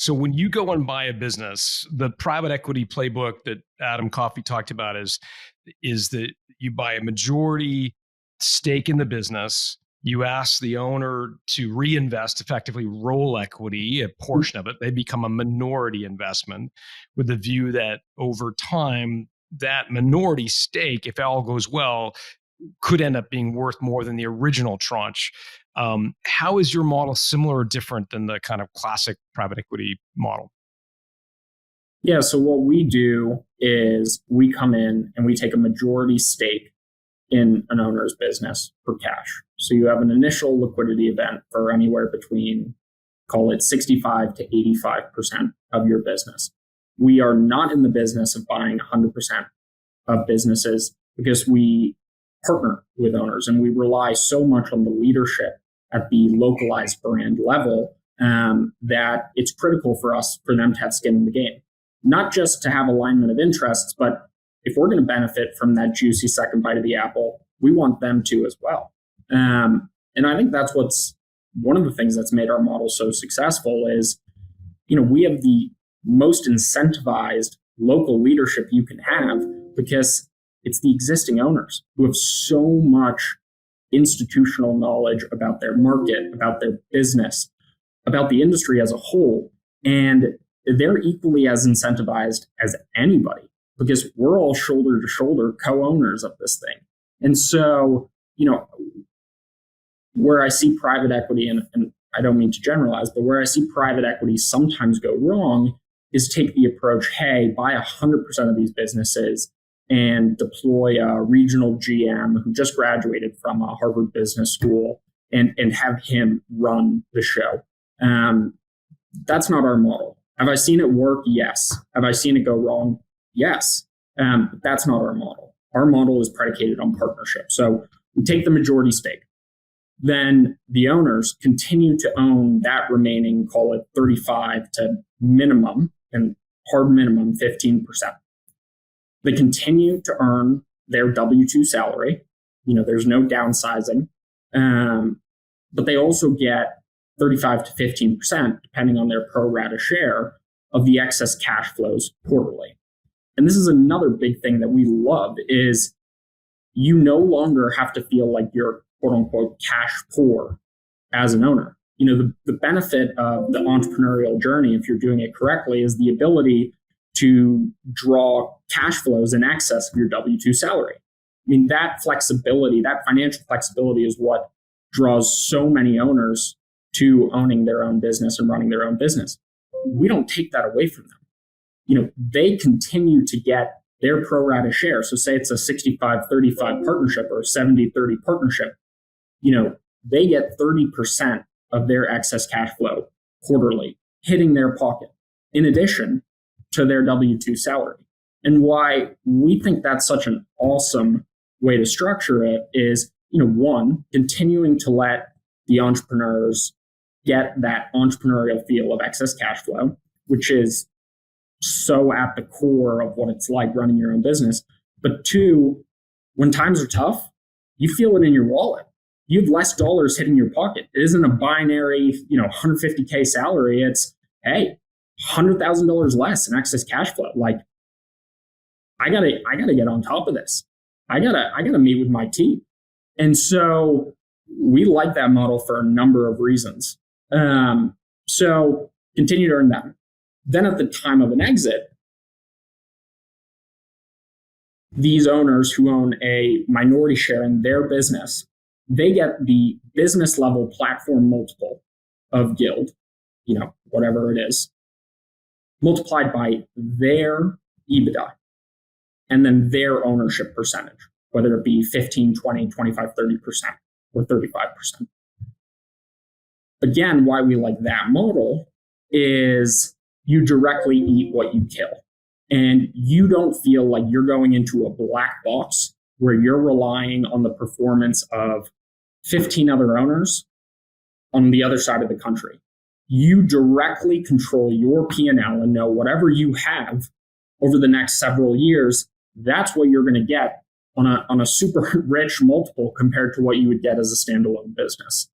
So when you go and buy a business, the private equity playbook that Adam Coffey talked about is that you buy a majority stake in the business. You ask the owner to reinvest, effectively roll equity, a portion of it. They become a minority investment with the view that over time, that minority stake, if all goes well, could end up being worth more than the original tranche. How is your model similar or different than the kind of classic private equity model? Yeah, so what we do is we come in and we take a majority stake in an owner's business for cash. So you have an initial liquidity event for anywhere between, call it 65 to 85% of your business. We are not in the business of buying 100% of businesses because we partner with owners and we rely so much on the leadership at the localized brand level that it's critical for us for them to have skin in the game. Not just to have alignment of interests, but if we're going to benefit from that juicy second bite of the apple, we want them to as well. And I think that's what's one of the things that's made our model so successful is, we have the most incentivized local leadership you can have because it's the existing owners who have so much institutional knowledge about their market, about their business, about the industry as a whole. And they're equally as incentivized as anybody because we're all shoulder to shoulder co-owners of this thing. And so, where I see private equity, and I don't mean to generalize, but where I see private equity sometimes go wrong is take the approach, hey, buy 100% of these businesses and deploy a regional GM who just graduated from a Harvard Business School and have him run the show. That's not our model. Have I seen it work? Yes. Have I seen it go wrong? Yes. But that's not our model. Our model is predicated on partnership. So we take the majority stake. Then the owners continue to own that remaining, call it 35 to minimum, and hard minimum 15%. They continue to earn their W-2 salary. There's no downsizing. But they also get 35 to 15%, depending on their pro rata share of the excess cash flows quarterly. And this is another big thing that we love is you no longer have to feel like you're quote unquote cash poor as an owner. The benefit of the entrepreneurial journey, if you're doing it correctly, is the ability to draw cash flows in excess of your W-2 salary. That flexibility, that financial flexibility is what draws so many owners to owning their own business and running their own business. We don't take that away from them. They continue to get their pro rata share. So say it's a 65-35 partnership or a 70-30 partnership, they get 30% of their excess cash flow quarterly hitting their pocket in addition to their W-2 salary. And why we think that's such an awesome way to structure it is, one, continuing to let the entrepreneurs get that entrepreneurial feel of excess cash flow, which is so at the core of what it's like running your own business. But two, when times are tough, you feel it in your wallet. You have less dollars hitting your pocket. It isn't a binary, $150K salary. It's, hey, $100,000 less in excess cash flow. Like, I gotta get on top of this. I gotta meet with my team. And so we like that model for a number of reasons. So continue to earn that. Then at the time of an exit, these owners who own a minority share in their business, they get the business level platform multiple of Guild, whatever it is, multiplied by their EBITDA and then their ownership percentage, whether it be 15, 20, 25, 30%, or 35%. Again, why we like that model is you directly eat what you kill. And you don't feel like you're going into a black box where you're relying on the performance of 15 other owners on the other side of the country. You directly control your P&L and know whatever you have over the next several years, that's what you're going to get on a super rich multiple compared to what you would get as a standalone business.